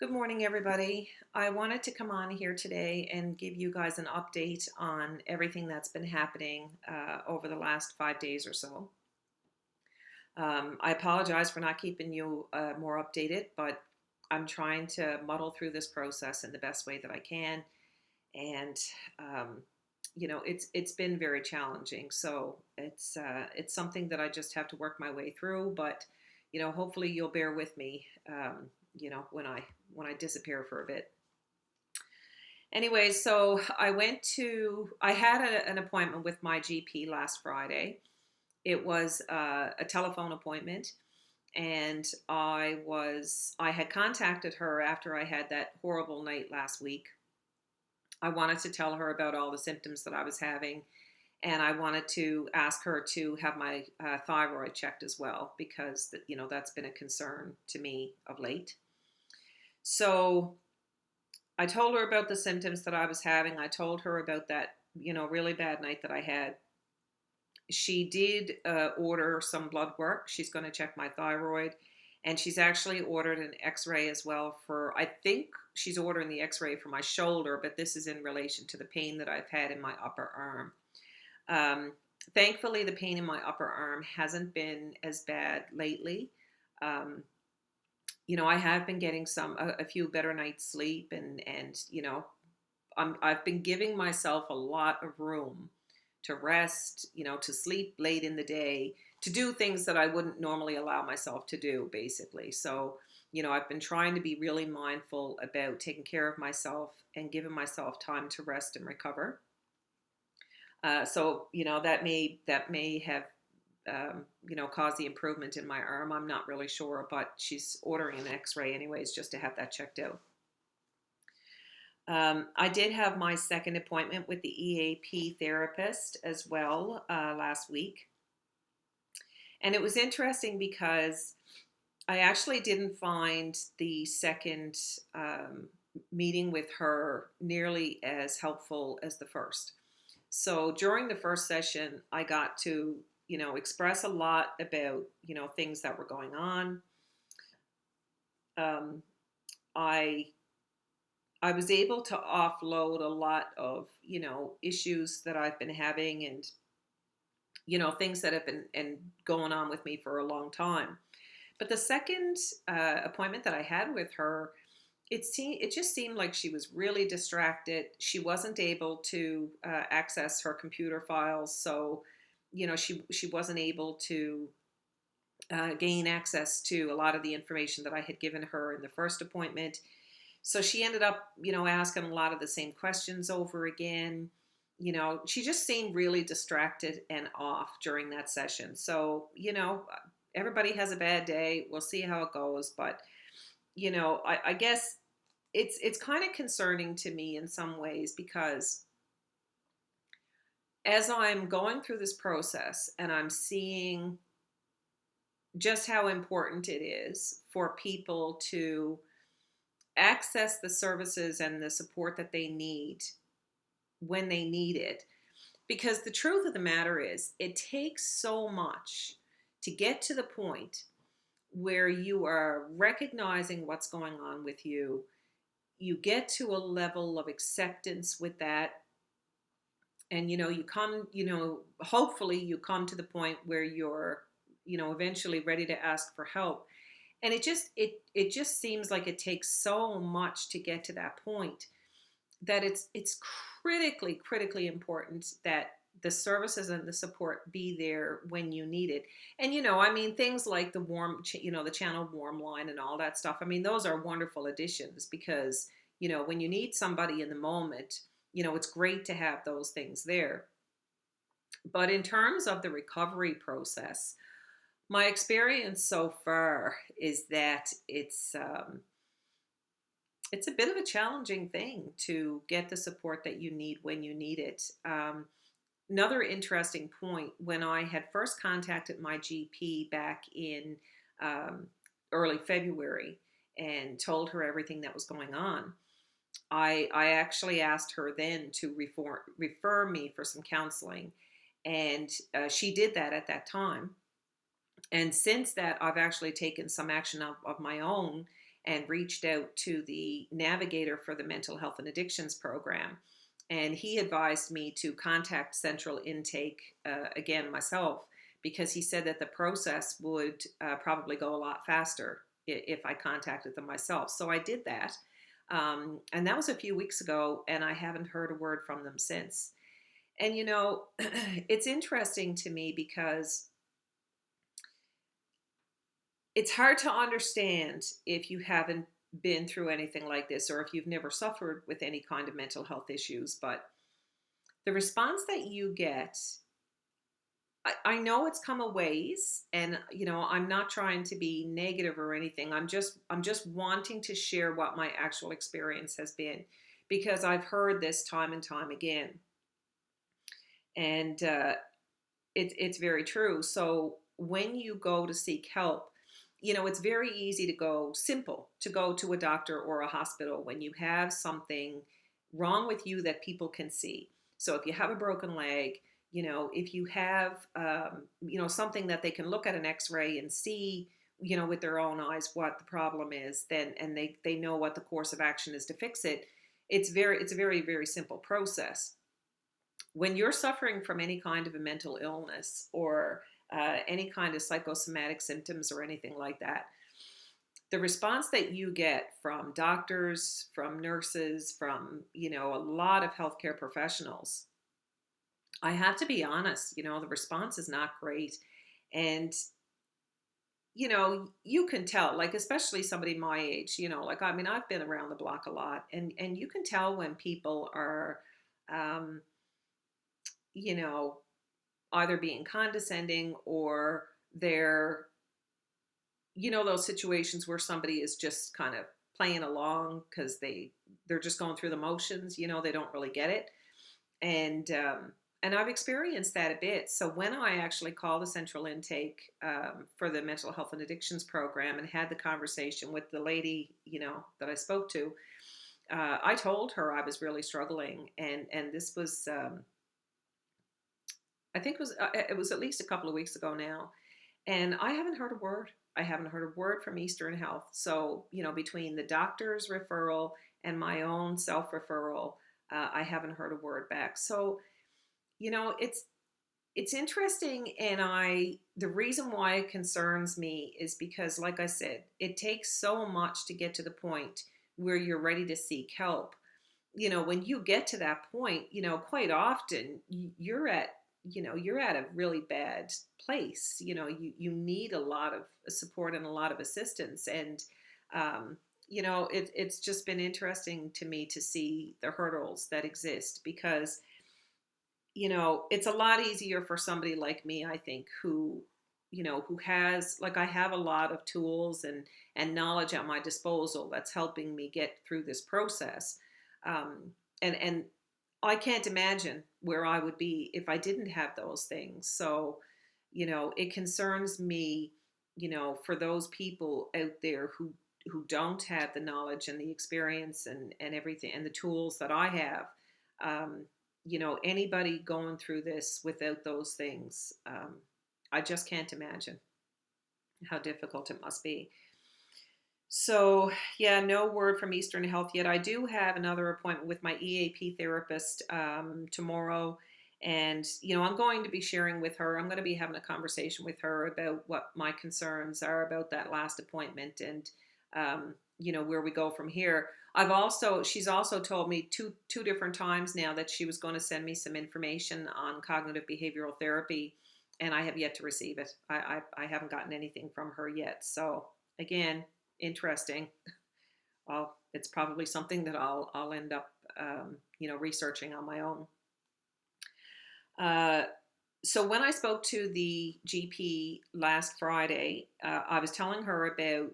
Good morning, everybody. I wanted to come on here today and give you guys an update on everything that's been happening over the last 5 days or so. I apologize for not keeping you more updated, but I'm trying to muddle through this process in the best way that I can. And it's been very challenging. So it's something that I just have to work my way through. But hopefully you'll bear with me. When I disappear for a bit. Anyway, so I had an appointment with my GP last Friday. It was a telephone appointment, and I had contacted her after I had that horrible night last week. I wanted to tell her about all the symptoms that I was having, and I wanted to ask her to have my thyroid checked as well because that's been a concern to me of late. So I told her about the symptoms that I was having. I told her about that, really bad night that I had. She did order some blood work. She's going to check my thyroid. And she's actually ordered an x-ray as well I think she's ordering the x-ray for my shoulder, but this is in relation to the pain that I've had in my upper arm. Thankfully, the pain in my upper arm hasn't been as bad lately. Um, I have been getting a few better nights sleep, and I've been giving myself a lot of room to rest, to sleep late in the day, to do things that I wouldn't normally allow myself to do, basically. So, I've been trying to be really mindful about taking care of myself and giving myself time to rest and recover. That may have cause the improvement in my arm. I'm not really sure, but she's ordering an x-ray anyways just to have that checked out. I did have my second appointment with the EAP therapist as well last week. And it was interesting because I actually didn't find the second meeting with her nearly as helpful as the first. So during the first session, I got to express a lot about, things that were going on. Um, I I was able to offload a lot of, issues that I've been having and, things that have been and going on with me for a long time. But the second appointment that I had with her, it just seemed like she was really distracted. She wasn't able to access her computer files, so she wasn't able to gain access to a lot of the information that I had given her in the first appointment. So she ended up, asking a lot of the same questions over again. She just seemed really distracted and off during that session. So, everybody has a bad day. We'll see how it goes. But, I guess it's kind of concerning to me in some ways because as I'm going through this process and I'm seeing just how important it is for people to access the services and the support that they need when they need it. Because the truth of the matter is, it takes so much to get to the point where you are recognizing what's going on with you. You get to a level of acceptance with that. And, you come, hopefully you come to the point where you're, eventually ready to ask for help. And it just seems like it takes so much to get to that point that it's critically important that the services and the support be there when you need it. And I mean, things like the channel warm line and all that stuff. I mean, those are wonderful additions because when you need somebody in the moment, it's great to have those things there. But in terms of the recovery process, my experience so far is that it's a bit of a challenging thing to get the support that you need when you need it. Another interesting point, when I had first contacted my GP back in early February and told her everything that was going on, I actually asked her then to refer me for some counseling. And she did that at that time. And since that, I've actually taken some action of my own and reached out to the navigator for the mental health and addictions program. And he advised me to contact Central Intake again myself, because he said that the process would probably go a lot faster if I contacted them myself. So I did that. And that was a few weeks ago, and I haven't heard a word from them since. And it's interesting to me because it's hard to understand if you haven't been through anything like this, or if you've never suffered with any kind of mental health issues. But the response that you get, I know it's come a ways, and I'm not trying to be negative or anything. I'm just wanting to share what my actual experience has been, because I've heard this time and time again, and it's very true. So when you go to seek help, it's very easy to go to a doctor or a hospital when you have something wrong with you that people can see. So if you have a broken leg, if you have, something that they can look at an X-ray and see, with their own eyes what the problem is, then and they know what the course of action is to fix it. It's a very, very simple process. When you're suffering from any kind of a mental illness, or any kind of psychosomatic symptoms or anything like that, the response that you get from doctors, from nurses, from a lot of healthcare professionals, I have to be honest, the response is not great. And you can tell, like, especially somebody my age, like, I mean, I've been around the block a lot, and you can tell when people are um, you know either being condescending, or they're, those situations where somebody is just kind of playing along because they're just going through the motions. They don't really get it. And I've experienced that a bit. So when I actually called the Central Intake for the mental health and addictions program, and had the conversation with the lady, that I spoke to, I told her I was really struggling, and this was, I think it was at least a couple of weeks ago now, and I haven't heard a word. I haven't heard a word from Eastern Health. So, between the doctor's referral and my own self referral, I haven't heard a word back. So, it's interesting, and the reason why it concerns me is because, like I said, it takes so much to get to the point where you're ready to seek help. When you get to that point, quite often you're at a really bad place. You need a lot of support and a lot of assistance. And it's just been interesting to me to see the hurdles that exist, because it's a lot easier for somebody like me, I think, who has, like, I have a lot of tools and knowledge at my disposal that's helping me get through this process. And I can't imagine where I would be if I didn't have those things. So, it concerns me, for those people out there who don't have the knowledge and the experience and everything and the tools that I have. Anybody going through this without those things, I just can't imagine how difficult it must be. So, yeah, no word from Eastern Health yet. I do have another appointment with my EAP therapist tomorrow. And, I'm going to be sharing with her. I'm going to be having a conversation with her about what my concerns are about that last appointment, and, where we go from here. She's also told me two different times now that she was going to send me some information on cognitive behavioral therapy, and I have yet to receive it. I haven't gotten anything from her yet. So, again, interesting. Well, it's probably something that I'll end up, researching on my own. So when I spoke to the GP last Friday, I was telling her about,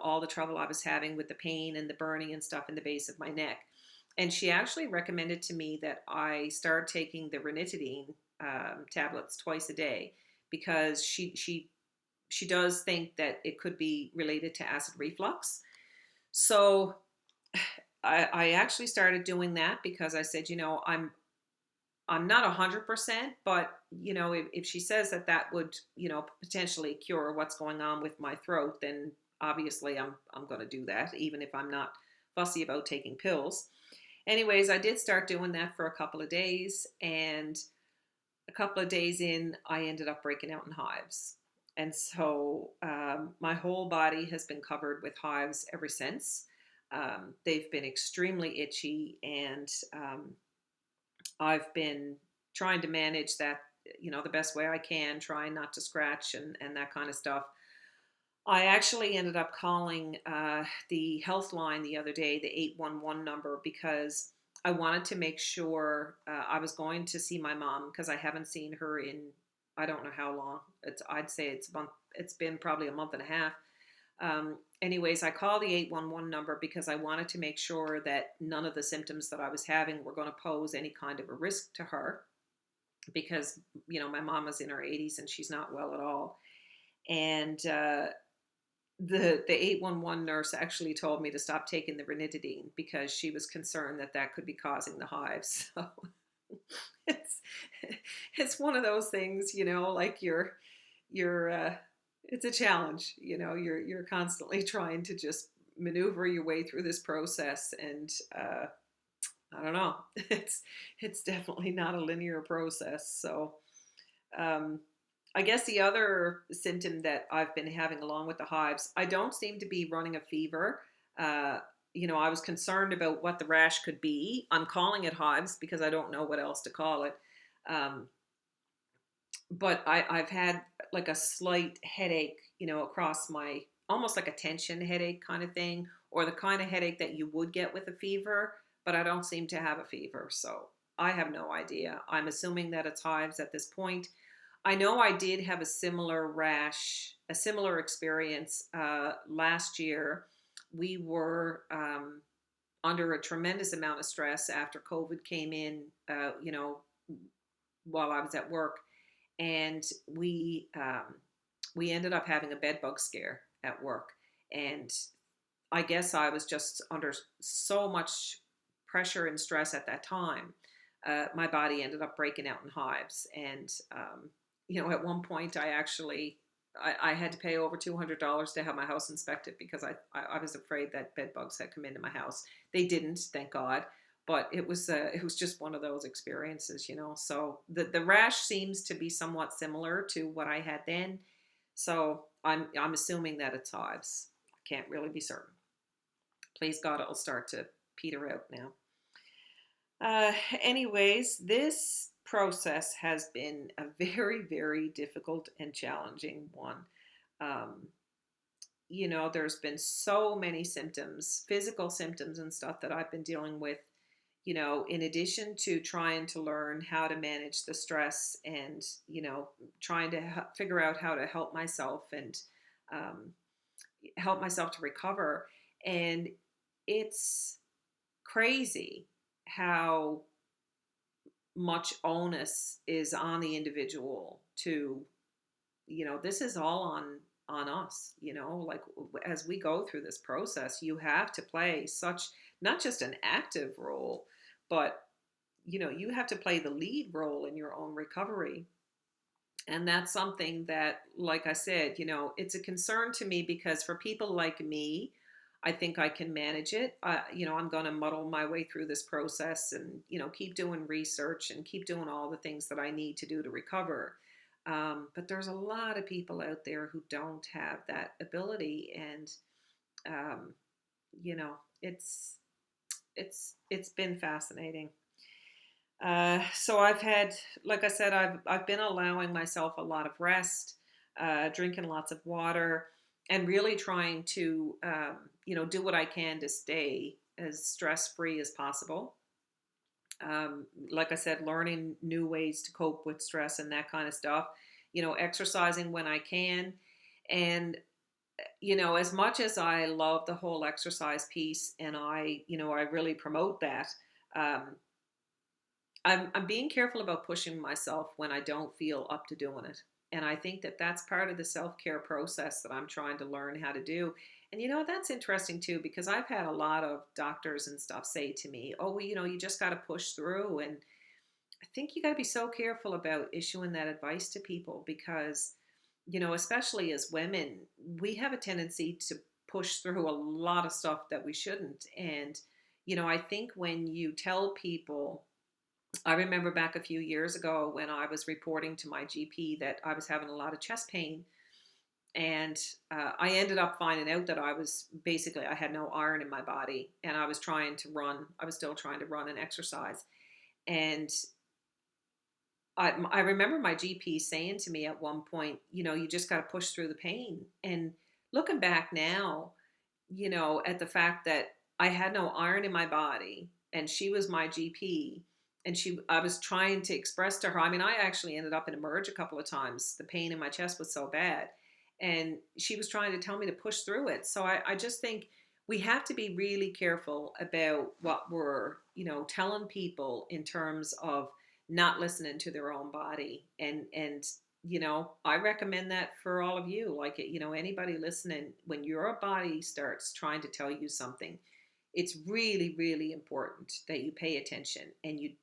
all the trouble I was having with the pain and the burning and stuff in the base of my neck. And she actually recommended to me that I start taking the ranitidine tablets twice a day, because she does think that it could be related to acid reflux. So I actually started doing that, because I said, I'm not 100%, but if she says that would, potentially cure what's going on with my throat, then obviously I'm going to do that, even if I'm not fussy about taking pills. Anyways, I did start doing that for a couple of days, and a couple of days in, I ended up breaking out in hives. And so my whole body has been covered with hives ever since. They've been extremely itchy, and I've been trying to manage that, the best way I can, trying not to scratch and that kind of stuff. I actually ended up calling the health line the other day, the 811 number, because I wanted to make sure I was going to see my mom because I haven't seen her in I don't know how long. I'd say it's a month. It's been probably a month and a half. Anyways, I called the 811 number because I wanted to make sure that none of the symptoms that I was having were going to pose any kind of a risk to her because, my mom is in her 80s and she's not well at all. And the 811 nurse actually told me to stop taking the ranitidine because she was concerned that that could be causing the hives. So it's it's one of those things, like you're it's a challenge, you're constantly trying to just maneuver your way through this process, and I don't know. It's definitely not a linear process. So um, I guess the other symptom that I've been having along with the hives, I don't seem to be running a fever. Uh, I was concerned about what the rash could be. I'm calling it hives because I don't know what else to call it. Um, but I've had like a slight headache, across my, almost like a tension headache kind of thing, or the kind of headache that you would get with a fever, but I don't seem to have a fever. So I have no idea. I'm assuming that it's hives at this point. I know I did have a similar rash, a similar experience last year. We were under a tremendous amount of stress after COVID came in, while I was at work, and we ended up having a bed bug scare at work, and I guess I was just under so much pressure and stress at that time. My body ended up breaking out in hives, and at one point I had to pay over $200 to have my house inspected because I was afraid that bed bugs had come into my house. They didn't, thank God. But it was just one of those experiences, So the rash seems to be somewhat similar to what I had then. So I'm assuming that it's hives. Can't really be certain. Please God, it'll start to peter out now. Anyways, this process has been a very, very difficult and challenging one. Um, there's been so many symptoms, physical symptoms and stuff that I've been dealing with, in addition to trying to learn how to manage the stress and, trying to figure out how to help myself and um, help myself to recover. And it's crazy how much onus is on the individual to, this is all on us, like as we go through this process, you have to play such, not just an active role, but you have to play the lead role in your own recovery. And that's something that, like I said, it's a concern to me because for people like me, I think I can manage it. I'm going to muddle my way through this process and, keep doing research and keep doing all the things that I need to do to recover. But there's a lot of people out there who don't have that ability. And, um, you know, it's, it's been fascinating. So I've had, like I said, I've been allowing myself a lot of rest, drinking lots of water, and really trying to, do what I can to stay as stress free as possible. Like I said, learning new ways to cope with stress and that kind of stuff. Exercising when I can, and as much as I love the whole exercise piece, and I really promote that. Um, I'm being careful about pushing myself when I don't feel up to doing it. And I think that that's part of the self care process that I'm trying to learn how to do. And that's interesting too, because I've had a lot of doctors and stuff say to me, oh, well, you just got to push through. And I think you got to be so careful about issuing that advice to people because, especially as women, we have a tendency to push through a lot of stuff that we shouldn't. And, I think when you tell people, I remember back a few years ago when I was reporting to my GP that I was having a lot of chest pain. And I ended up finding out that I had no iron in my body, and I was still trying to run and exercise. And I remember my GP saying to me at one point, you just got to push through the pain. And looking back now, at the fact that I had no iron in my body and she was my GP, and I was trying to express to her, I mean, I actually ended up in emerge a couple of times. The pain in my chest was so bad. And she was trying to tell me to push through it. So I just think we have to be really careful about what we're, telling people in terms of not listening to their own body. And I recommend that for all of you. Like, anybody listening, when your body starts trying to tell you something, it's really, really important that you pay attention and you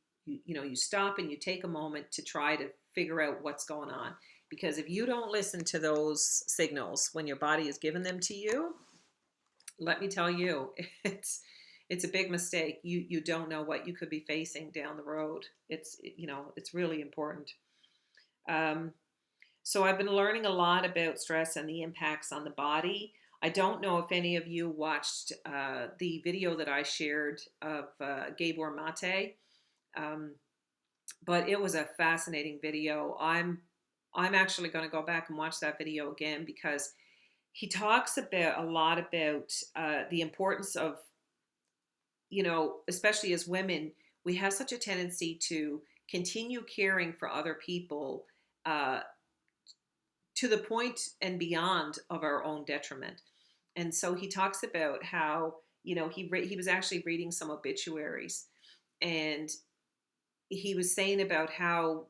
stop and you take a moment to try to figure out what's going on. Because if you don't listen to those signals when your body is giving them to you, let me tell you, it's a big mistake. You don't know what you could be facing down the road. It's really important. Um, so I've been learning a lot about stress and the impacts on the body. I don't know if any of you watched the video that I shared of Gabor Mate, um, but it was a fascinating video. I'm actually going to go back and watch that video again because he talks a lot about the importance of, especially as women, we have such a tendency to continue caring for other people uh, to the point and beyond of our own detriment. And so he talks about how, he was actually reading some obituaries, and he was saying about how,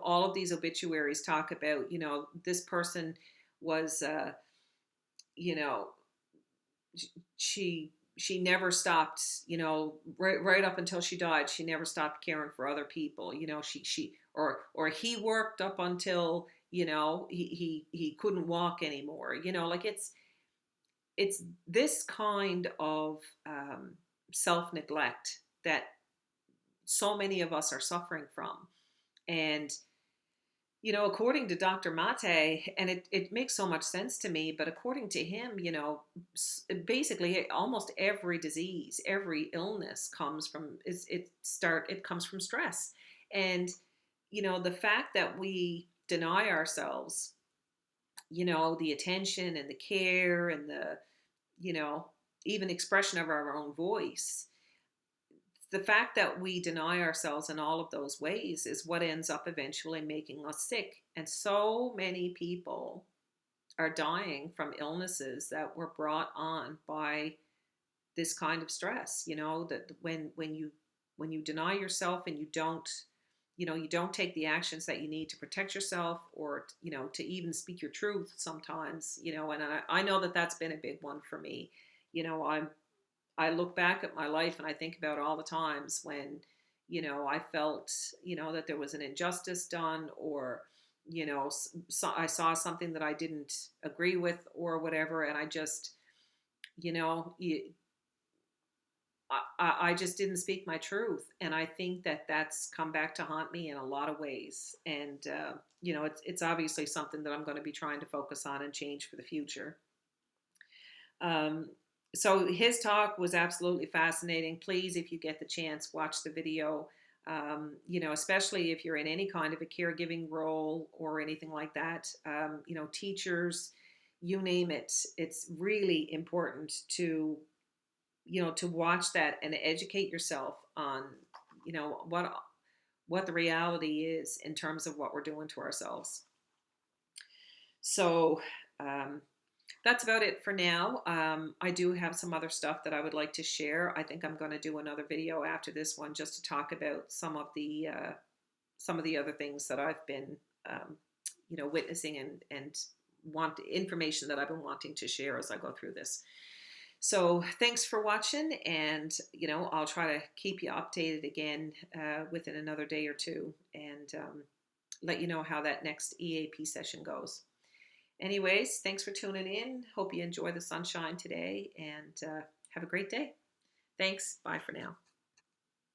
all of these obituaries talk about, this person was, you know, she never stopped, right up until she died. She never stopped caring for other people. Or he worked up until, he couldn't walk anymore. Like it's this kind of self neglect that so many of us are suffering from. And according to Dr. Mate, and it makes so much sense to me, but according to him, basically almost every disease, every illness comes from stress. And, the fact that we deny ourselves, the attention and the care and the, even expression of our own voice, the fact that we deny ourselves in all of those ways is what ends up eventually making us sick. And so many people are dying from illnesses that were brought on by this kind of stress. That when you deny yourself and you don't take the actions that you need to protect yourself, or to even speak your truth sometimes. And I know that that's been a big one for me. I look back at my life and I think about all the times when, I felt, that there was an injustice done, or, I saw something that I didn't agree with or whatever. And I just, you know, you, I just didn't speak my truth. And I think that that's come back to haunt me in a lot of ways. And, it's obviously something that I'm going to be trying to focus on and change for the future. Um, so his talk was absolutely fascinating. Please, if you get the chance, watch the video. Especially if you're in any kind of a caregiving role or anything like that. Teachers, you name it. It's really important to watch that and educate yourself on, what the reality is in terms of what we're doing to ourselves. So, that's about it for now. I do have some other stuff that I would like to share. I think I'm going to do another video after this one just to talk about some of the other things that I've been, witnessing and want information that I've been wanting to share as I go through this. So thanks for watching, and I'll try to keep you updated again within another day or two, and let you know how that next EAP session goes. Anyways, thanks for tuning in. Hope you enjoy the sunshine today and have a great day. Thanks. Bye for now.